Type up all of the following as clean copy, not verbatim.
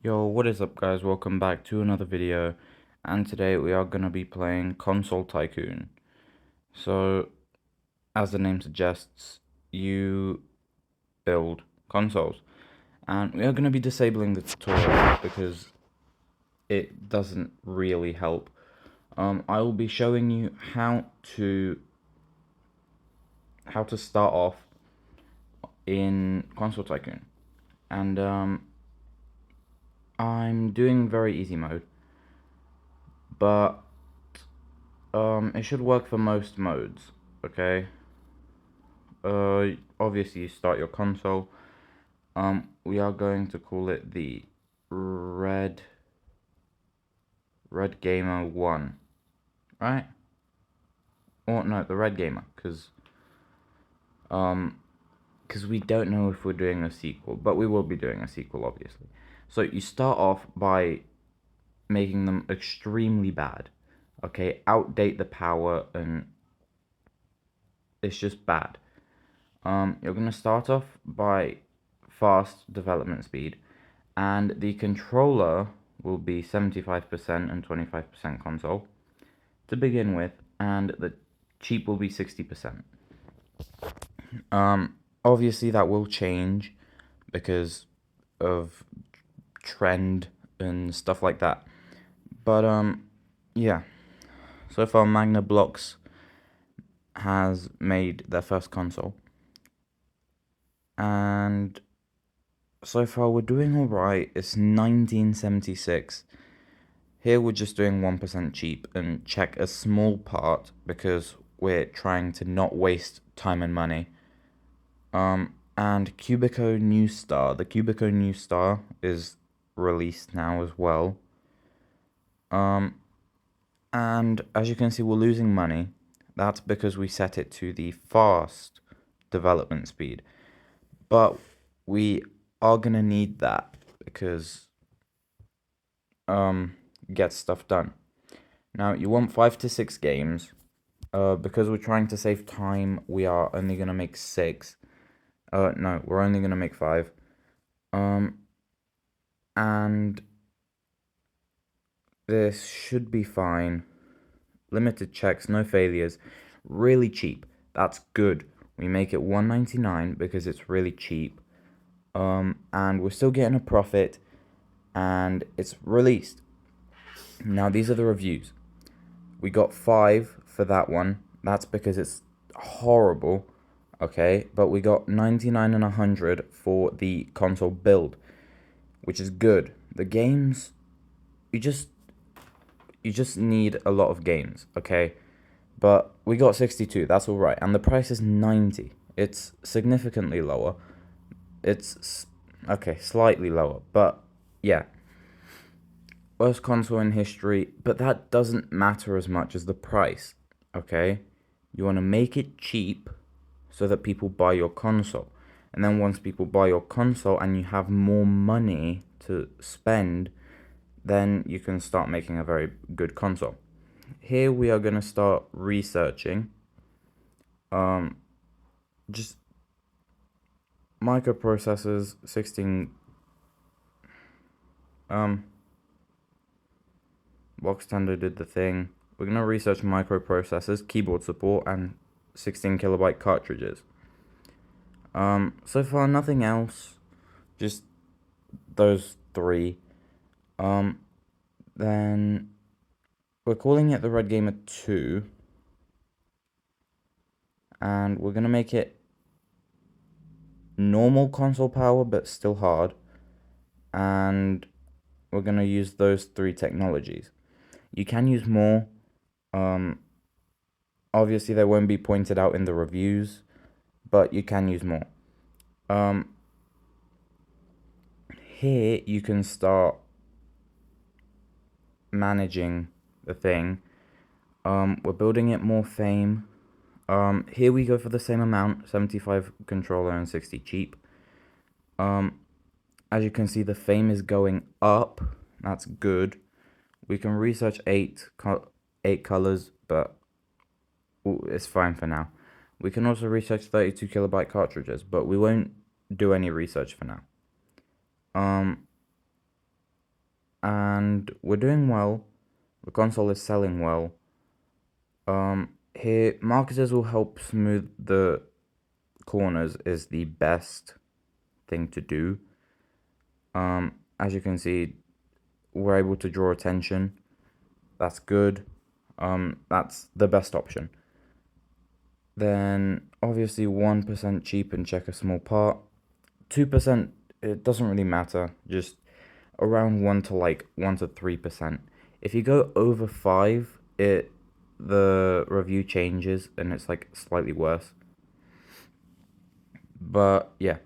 Yo, what is up guys? Welcome back to another video, and today we are going to be playing Console Tycoon. So, as the name suggests, you build consoles, and we are going to be disabling the tutorial because it doesn't really help. I will be showing you how to start off in Console Tycoon, and I'm doing very easy mode, but it should work for most modes, okay? Obviously you start your console. We are going to call it the Red Gamer 1, right? Or no, the Red Gamer, because we don't know if we're doing a sequel, but we will be doing a sequel, obviously. So you start off by making them extremely bad, okay? Outdate the power, and it's just bad. You're gonna start off by fast development speed, and the controller will be 75% and 25% console to begin with, and the cheap will be 60%. Obviously that will change because of trend and stuff like that. But yeah. So far Magna Blocks has made their first console, and so far we're doing alright. It's 1976. Here we're just doing 1% cheap and check a small part because we're trying to not waste time and money. And Cubico New Star. The Cubico New Star is released now as well. And as you can see, we're losing money. That's because we set it to the fast development speed. But we are gonna need that because get stuff done. Now you want 5 to 6 games. Because we're trying to save time, we are only gonna make 6. No, we're only gonna make 5. And this should be fine. Limited checks, no failures. Really cheap. That's good. We make it $1.99 because it's really cheap. And we're still getting a profit, and it's released. Now these are the reviews. We got 5 for that one. That's because it's horrible, okay? But we got 99 and 100 for the console build, which is good. The games, you just need a lot of games, okay? But we got 62. That's all right. And the price is 90. It's significantly lower. It's okay, slightly lower, but yeah. Worst console in history, but that doesn't matter as much as the price, okay? You want to make it cheap so that people buy your console. And then once people buy your console and you have more money to spend, then you can start making a very good console. Here we are going to start researching just microprocessors, 16 Box Standard did the thing. We're going to research microprocessors, keyboard support, and 16 kilobyte cartridges. So far nothing else, just those 3. Then we're calling it the Red Gamer 2, and we're going to make it normal console power but still hard, and we're going to use those 3 technologies. You can use more. Obviously they won't be pointed out in the reviews, but you can use more. Here you can start managing the thing. We're building it more fame. Here we go for the same amount, 75 controller and 60 cheap. As you can see, the fame is going up. That's good. We can research 8 colors, but it's fine for now. We can also research 32 kilobyte cartridges, but we won't do any research for now. and we're doing well. The console is selling well. Here, marketers will help smooth the corners is the best thing to do. As you can see, we're able to draw attention. That's good. That's the best option. Then obviously 1% cheap and check a small part. 2%, it doesn't really matter. Just around 1 to 3%. If you go over 5, the review changes and it's like slightly worse. But yeah,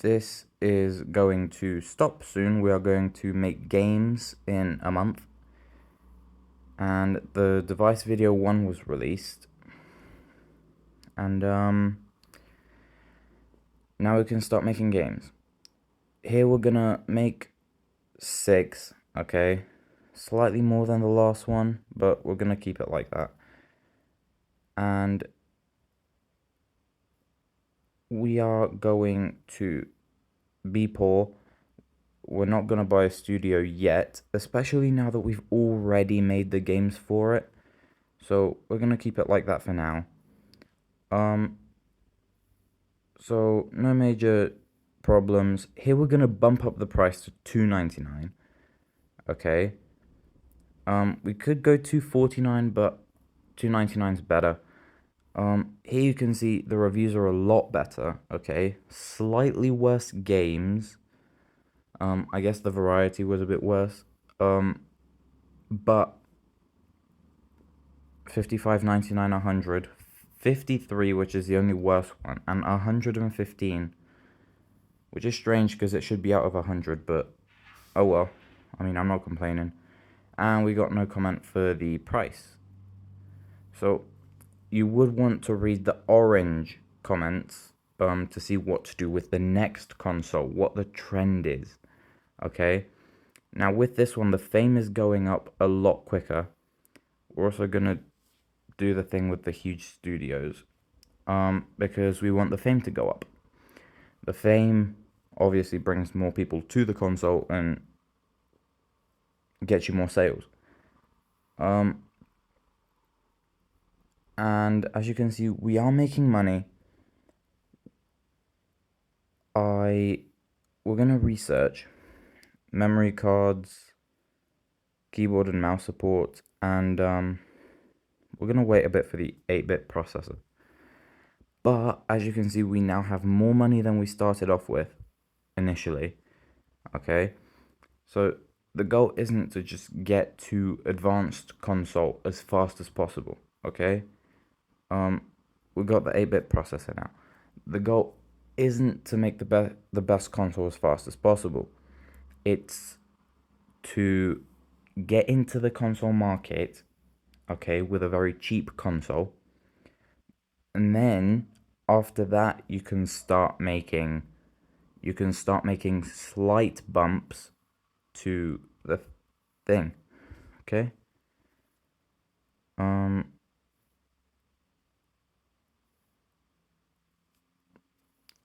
this is going to stop soon. We are going to make games in a month. And the device video 1 was released. And now we can start making games. Here we're gonna make 6, okay? Slightly more than the last one, but we're gonna keep it like that. And we are going to be poor. We're not gonna buy a studio yet, especially now that we've already made the games for it. So we're gonna keep it like that for now. So no major problems. Here we're gonna bump up the price to $2.99. Okay. We could go $2.49, but $2.99 is better. Here you can see the reviews are a lot better. Okay, slightly worse games. I guess the variety was a bit worse. But 55.99, 100, 53, which is the only worst one, and 115, which is strange because it should be out of 100, but oh well. I mean, I'm not complaining. And we got no comment for the price. So you would want to read the orange comments to see what to do with the next console, what the trend is. Okay. Now with this one, the fame is going up a lot quicker. We're also gonna do the thing with the huge studios, because we want the fame to go up. The fame obviously brings more people to the console and gets you more sales. And as you can see, we are making money. We're gonna research memory cards, keyboard and mouse support, and we're gonna wait a bit for the 8-bit processor. But as you can see, we now have more money than we started off with initially. Okay, so the goal isn't to just get to advanced console as fast as possible. Okay, we got the 8-bit processor now. The goal isn't to make the best console as fast as possible. It's to get into the console market, okay, with a very cheap console. And then after that you can start making slight bumps to the thing. Okay?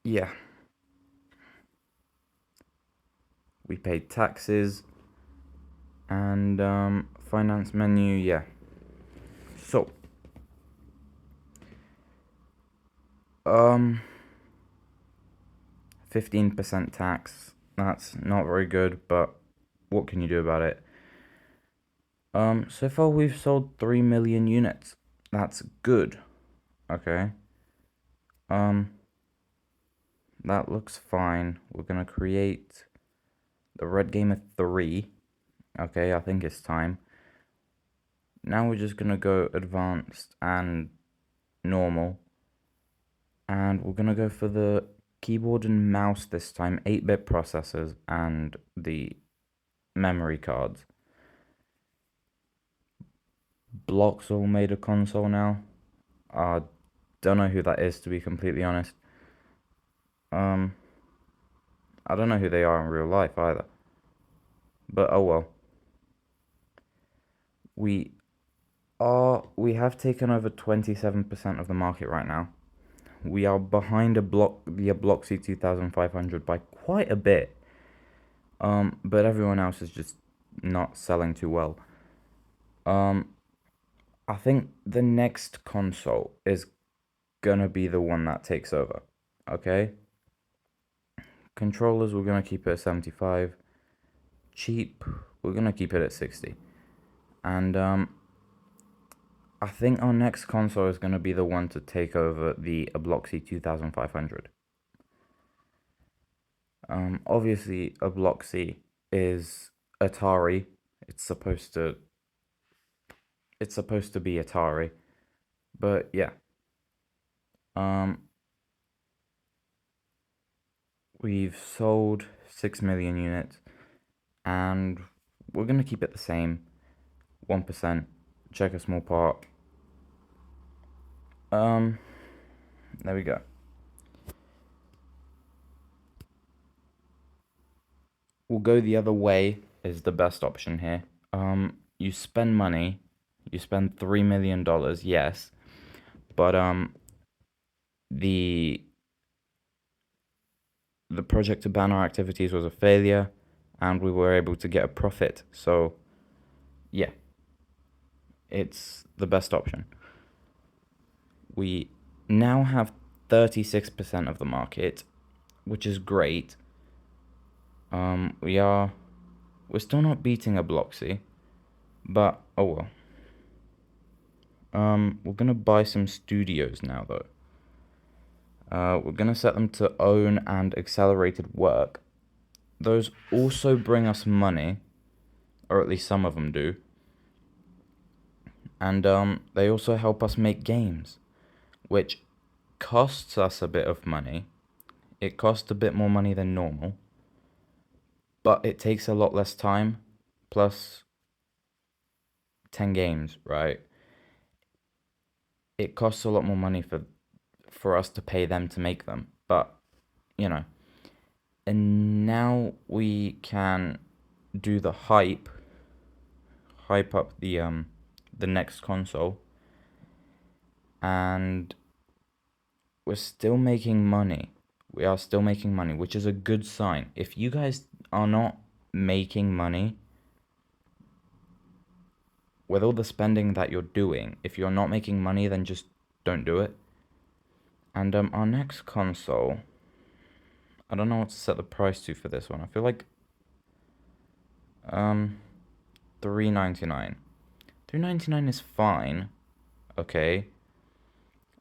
Yeah. We paid taxes and finance menu, yeah. So 15% tax. That's not very good, but what can you do about it? So far we've sold 3 million units. That's good. Okay. That looks fine. We're gonna create the Red Gamer 3. Okay, I think it's time. Now we're just gonna go advanced and normal. And we're gonna go for the keyboard and mouse this time, 8-bit processors and the memory cards. Bloxel made a console now. Don't know who that is, to be completely honest. I don't know who they are in real life either. But oh well. We have taken over 27% of the market right now. We are behind the Bloxy 2500 by quite a bit. But everyone else is just not selling too well. Um, I think the next console is gonna be the one that takes over. Okay? Controllers, we're gonna keep it at 75. Cheap, we're gonna keep it at 60. And I think our next console is gonna be the one to take over the Bloxy 2500. Obviously, a Bloxy is Atari. It's supposed to. It's supposed to be Atari, but yeah. Um, we've sold 6 million units, and we're gonna keep it the same. 1%. Check a small part. Um, there we go. We'll go the other way is the best option here. You spend money. You spend $3 million, yes, but the the project to ban our activities was a failure, and we were able to get a profit. So, yeah, it's the best option. We now have 36% of the market, which is great. We're still not beating a Bloxy, but oh well. We're gonna buy some studios now though. We're gonna set them to own and accelerated work. Those also bring us money, or at least some of them do. And they also help us make games, which costs us a bit of money. It costs a bit more money than normal, but it takes a lot less time. Plus 10 games, right? It costs a lot more money for us to pay them to make them, but you know. And now we can do the hype up the next console, and we're still making money. We are still making money, which is a good sign. If you guys are not making money with all the spending that you're doing, if you're not making money, then just don't do it. And our next console, I don't know what to set the price to for this one. I feel like um $3.99. $3.99 is fine. Okay.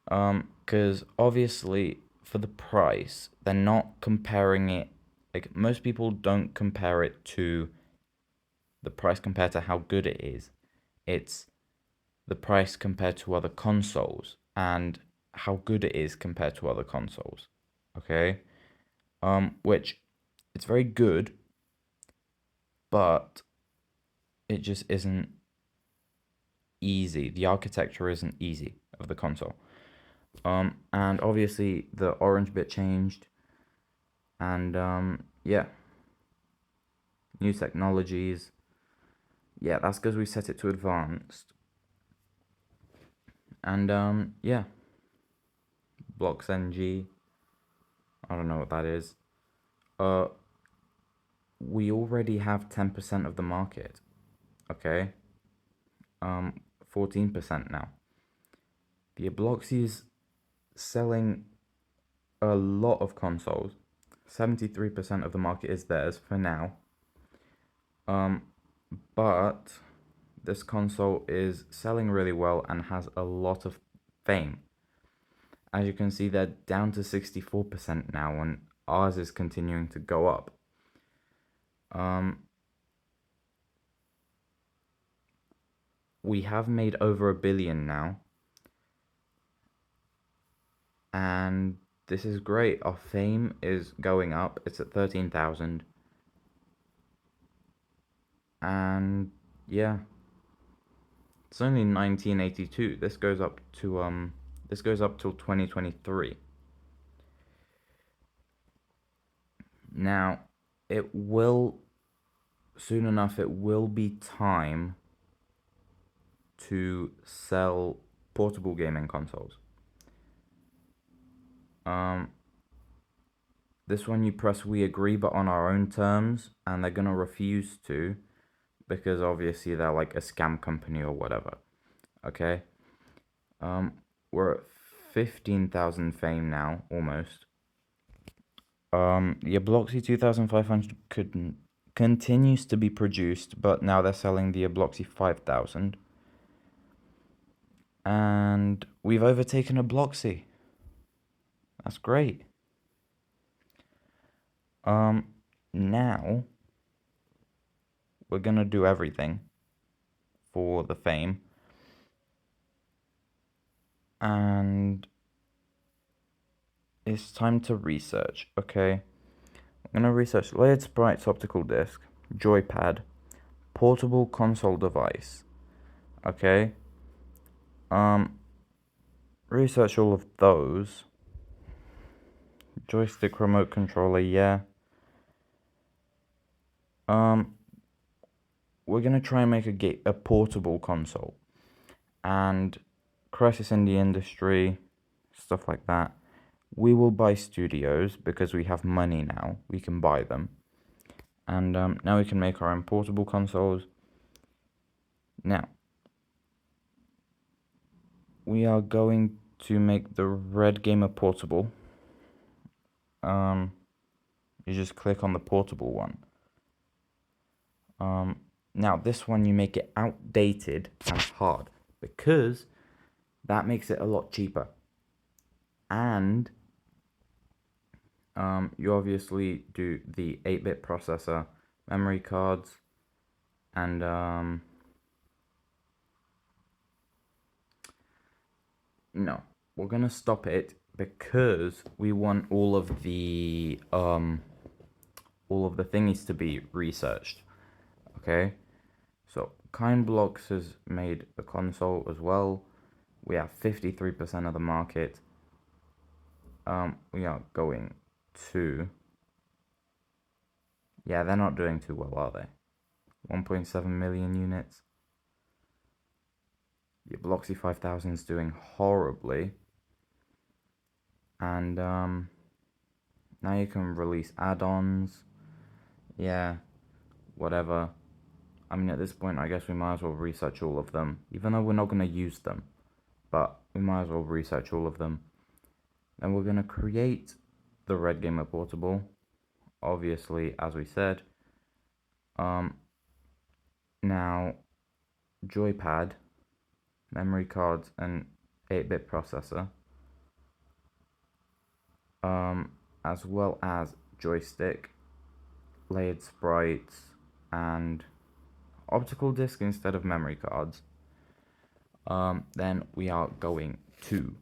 Because obviously for the price, they're not comparing it. Like most people don't compare it to the price compared to how good it is. It's the price compared to other consoles and how good it is compared to other consoles. Okay? Which it's very good, but it just isn't easy. The architecture isn't easy of the console. And obviously the orange bit changed, and yeah, new technologies. Yeah, that's because we set it to advanced. And yeah, blocks NG. I don't know what that is. Uh, we already have 10% of the market. Okay. 14% now. The Bloxy is selling a lot of consoles. 73% of the market is theirs for now. But this console is selling really well and has a lot of fame. As you can see, they're down to 64% now, and ours is continuing to go up. We have made over 1 billion now, and this is great. Our fame is going up. It's at 13,000, and yeah, it's only 1982. This goes up till 2023. Now, it will soon enough. It will be time to sell portable gaming consoles. This one you press we agree but on our own terms, and they're gonna refuse to because obviously they're like a scam company or whatever. Okay. We're at 15,000 fame now, almost. The Obloxy 2500 continues to be produced, but now they're selling the Obloxy 5000. And we've overtaken Obloxy. That's great. Now we're gonna do everything for the fame. And it's time to research, okay? I'm gonna research layered sprites optical disc, joypad, portable console device. Okay. Research all of those. Joystick remote controller, yeah. We're gonna try and make a portable console. And Crisis in the Industry, stuff like that. We will buy studios because we have money now. We can buy them. And now we can make our own portable consoles. Now, we are going to make the Red Gamer portable. You just click on the portable one. Now this one you make it outdated and hard because that makes it a lot cheaper. And you obviously do the 8-bit processor, memory cards, and no, we're gonna stop it because we want all of the thingies to be researched. Okay, so Kindblocks has made a console as well. We have 53% of the market. We are going to... Yeah, they're not doing too well, are they? 1.7 million units. The Bloxy 5000 is doing horribly. And now you can release add-ons. Yeah, whatever. I mean, at this point, I guess we might as well research all of them. Even though we're not going to use them. But we might as well research all of them. Then we're going to create the Red Gamer Portable. Obviously, as we said. Now, joypad, memory cards, and 8-bit processor. As well as joystick, layered sprites, and optical disc instead of memory cards. Then we are going to...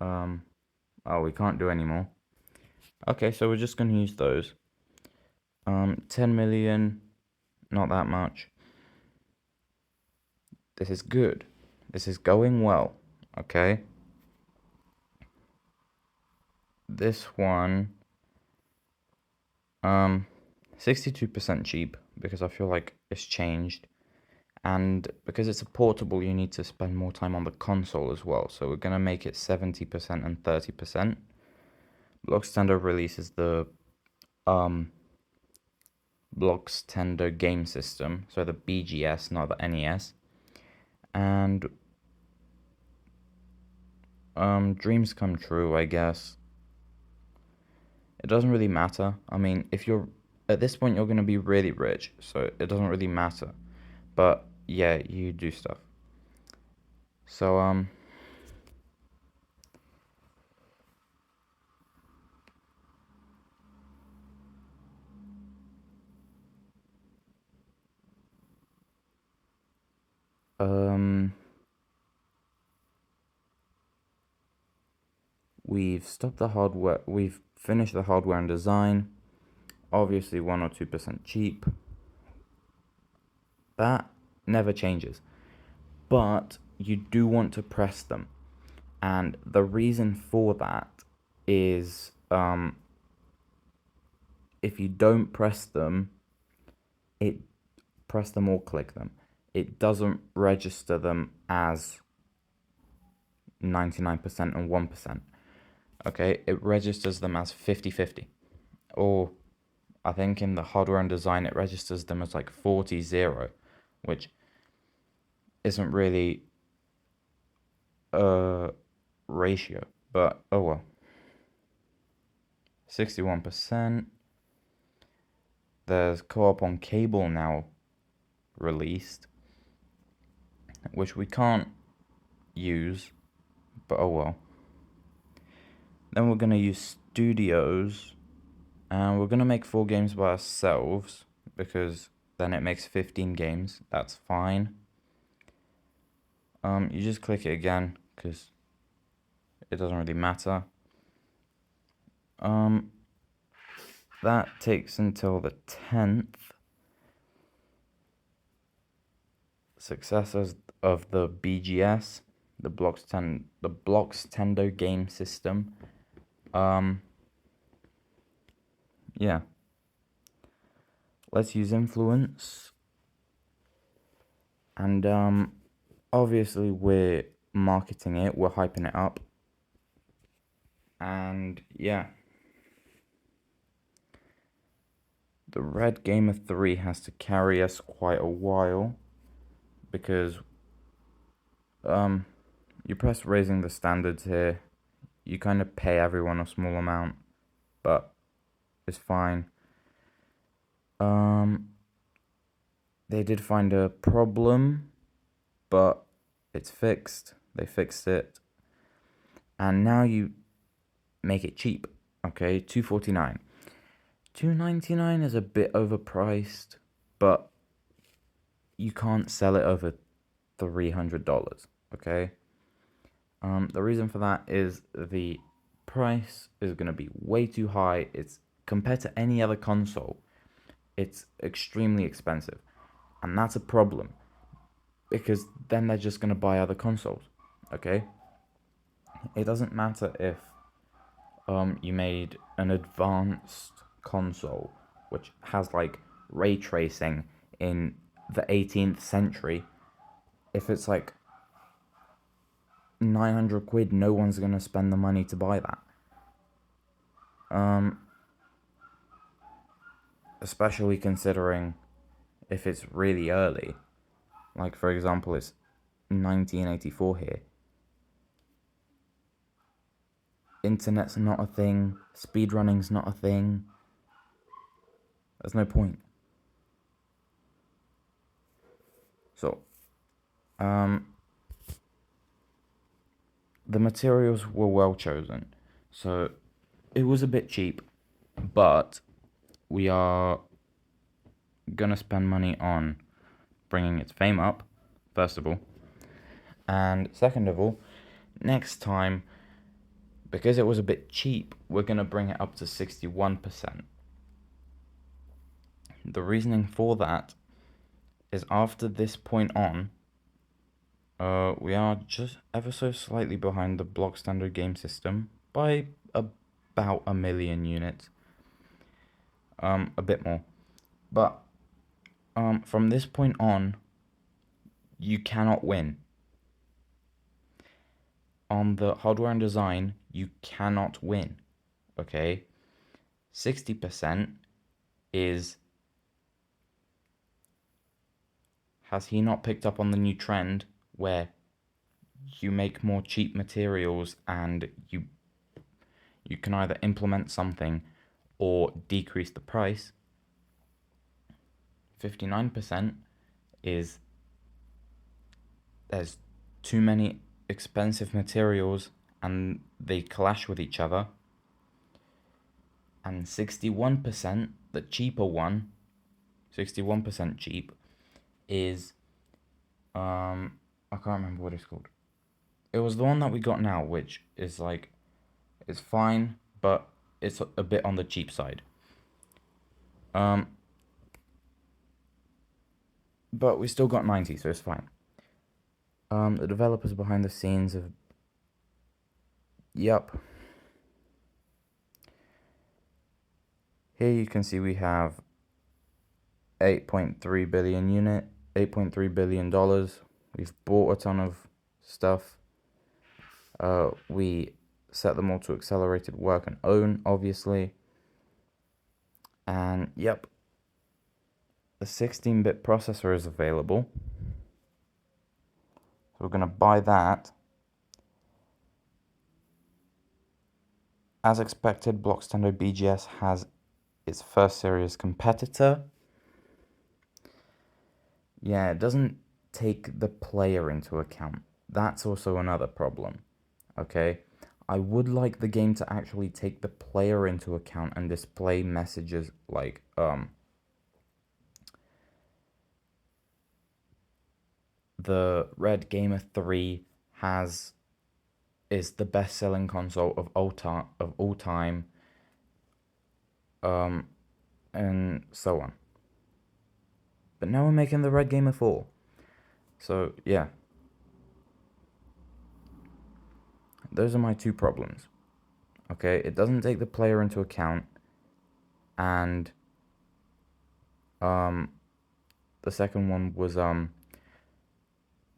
oh, we can't do any more. Okay, so we're just going to use those. 10 million, not that much. This is good. This is going well, okay? This one, 62% cheap, because I feel like it's changed. And because it's a portable, you need to spend more time on the console as well. So we're going to make it 70% and 30%. Blox Tender releases the Blox Tender game system. So the BGS, not the NES. And dreams come true, I guess. It doesn't really matter. I mean, if you're... At this point, you're going to be really rich. So it doesn't really matter. But yeah, you do stuff. So, we've stopped the hardware. We've finished the hardware and design. Obviously, 1 or 2% cheap. That never changes. But you do want to press them. And the reason for that is if you don't press them, press them or click them, it doesn't register them as 99% and 1%. Okay, it registers them as 50-50. or I think in the hardware and design it registers them as like 40-0, which isn't really a ratio, but oh well. 61%. There's co-op on cable now released, which we can't use, but oh well. Then we're going to use studios, and we're going to make 4 games by ourselves, because then it makes 15 games. That's fine. You just click it again, because it doesn't really matter. That takes until the 10th. Successors of the BGS, the Bloxtendo game system. Yeah. Let's use influence. And obviously we're marketing it, we're hyping it up. And yeah. The Red Gamer 3 has to carry us quite a while, because you press raising the standards here. You kind of pay everyone a small amount, but it's fine. They did find a problem, but it's fixed. They fixed it. And now you make it cheap. Okay, $2.49. $2.99 is a bit overpriced, but you can't sell it over $300. Okay. The reason for that is the price is going to be way too high. It's compared to any other console, it's extremely expensive, and that's a problem, because then they're just going to buy other consoles. Okay. It doesn't matter if you made an advanced console which has like ray tracing in the 18th century. If it's like 900 quid, no one's gonna spend the money to buy that. Especially considering if it's really early. Like, for example, it's 1984 here. Internet's not a thing. Speedrunning's not a thing. There's no point. So, the materials were well chosen. So, it was a bit cheap, but we are gonna spend money on bringing its fame up, first of all. And second of all, next time, because it was a bit cheap, we're gonna bring it up to 61%. The reasoning for that is after this point on, we are just ever so slightly behind the block standard game system by about 1 million units. A bit more. But from this point on, you cannot win. On the hardware and design, you cannot win. Okay? 60% is... Has he not picked up on the new trend where you make more cheap materials and you can either implement something or decrease the price? 59% is there's too many expensive materials and they clash with each other. And 61%, the cheaper one, 61% cheap, is I can't remember what it's called. It was the one that we got now, which is like, it's fine, but it's a bit on the cheap side. But we still got 90, so it's fine. The developers behind the scenes have... Yep. Here you can see we have 8.3 billion unit, $8.3 billion. We've bought a ton of stuff. We set them all to accelerated work and own, obviously. And yep, the 16-bit processor is available. So we're going to buy that. As expected, Blockstando BGS has its first serious competitor. Yeah, it doesn't take the player into account. That's also another problem. Okay? I would like the game to actually take the player into account and display messages like the Red Gamer 3 is the best-selling console of all time, and so on. But now we're making the Red Gamer 4. So, yeah. Those are my two problems. Okay, it doesn't take the player into account, and the second one was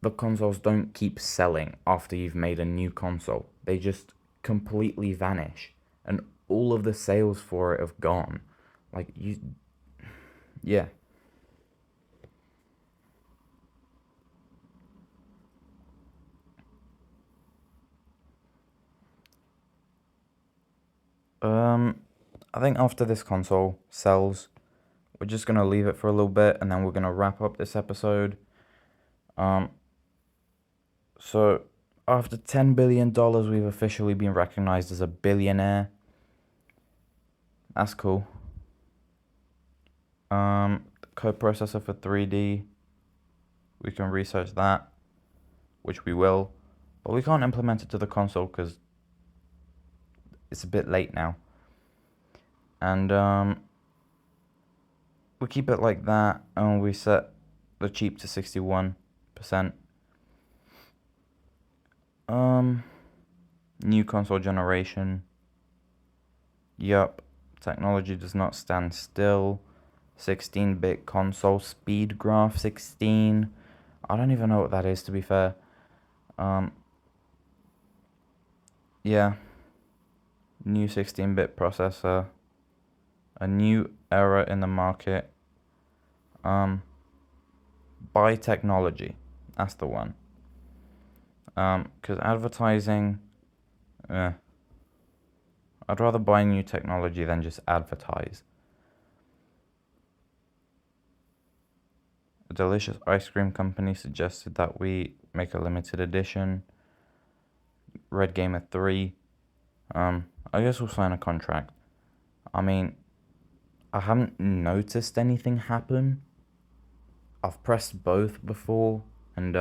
the consoles don't keep selling after you've made a new console. They just completely vanish, and all of the sales for it have gone. Like, yeah. I think after this console sells, we're just gonna leave it for a little bit, and then we're gonna wrap up this episode. So after $10 billion, we've officially been recognized as a billionaire. That's cool. Coprocessor for 3D. We can research that, which we will, but we can't implement it to the console because it's a bit late now. And we keep it like that, and we set the cheap to 61%. New console generation. Yup, technology does not stand still. 16-bit console speed graph 16. I don't even know what that is, to be fair. Yeah. New 16-bit processor. A new era in the market. Buy technology. That's the one. Because advertising... I'd rather buy new technology than just advertise. A delicious ice cream company suggested that we make a limited edition. Red Gamer 3. I guess we'll sign a contract. I mean, I haven't noticed anything happen. I've pressed both before, and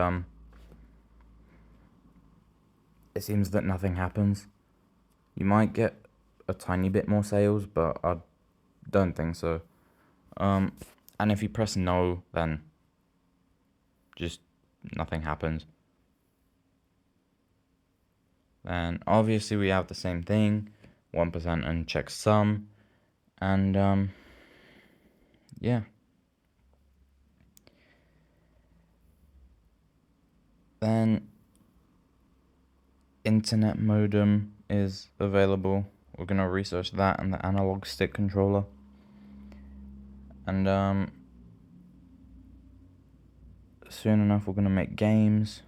it seems that nothing happens. You might get a tiny bit more sales, but I don't think so. And if you press no, then just nothing happens. Then obviously we have the same thing, 1% and checksum, and yeah. Then internet modem is available. We're gonna research that and the analog stick controller. And soon enough we're gonna make games.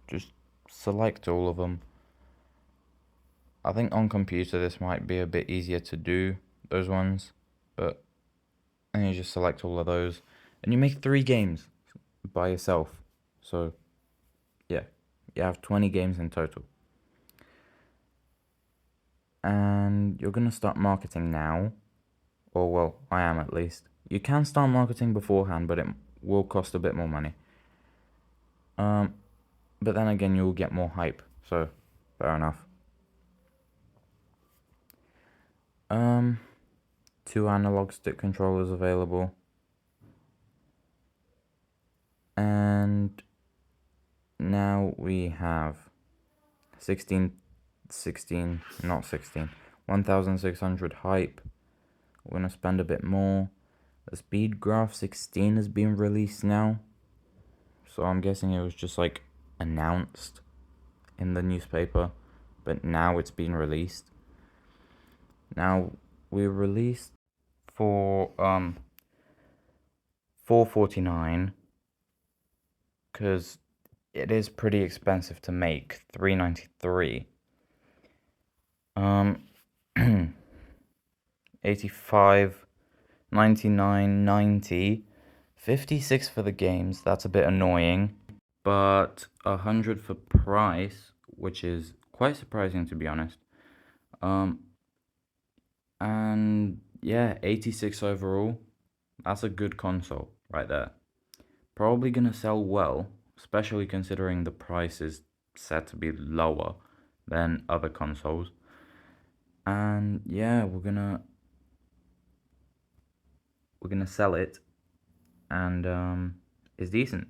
Just select all of them. I think on computer this might be a bit easier to do, those ones, but then you just select all of those and you make 3 games by yourself. So yeah, you have 20 games in total. And you're gonna start marketing now, or well, I am at least. You can start marketing beforehand, but it will cost a bit more money. But then again, you'll get more hype, so fair enough. 2 analog stick controllers available. And now we have 1600 hype. We're gonna spend a bit more. The speed graph 16 has been released now, so I'm guessing it was just like announced in the newspaper, but now it's been released. Now we released for $4.49 because it is pretty expensive to make. $3.93. 85, 99, 90, 56 for the games. That's a bit annoying, but 100 for price, which is quite surprising to be honest. And yeah, 86 overall. That's a good console right there. Probably gonna sell well, especially considering the price is set to be lower than other consoles. And yeah, we're gonna sell it, and it's decent.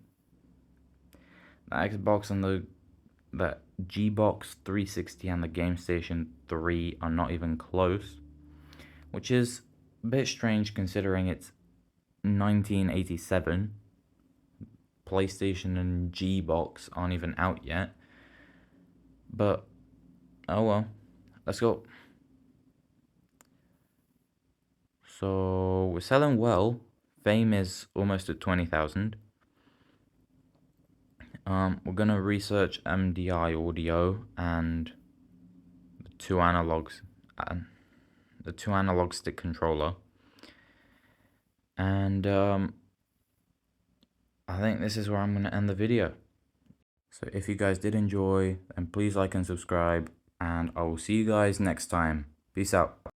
The Xbox and the G-Box 360 and the Game Station 3 are not even close, which is a bit strange considering it's 1987. PlayStation and G-Box aren't even out yet. But oh well, let's go. So we're selling well. Fame is almost at 20,000. We're gonna research MDI audio and the two analogs, and the two analog stick controller. And I think this is where I'm gonna end the video. So if you guys did enjoy, then please like and subscribe, and I will see you guys next time. Peace out.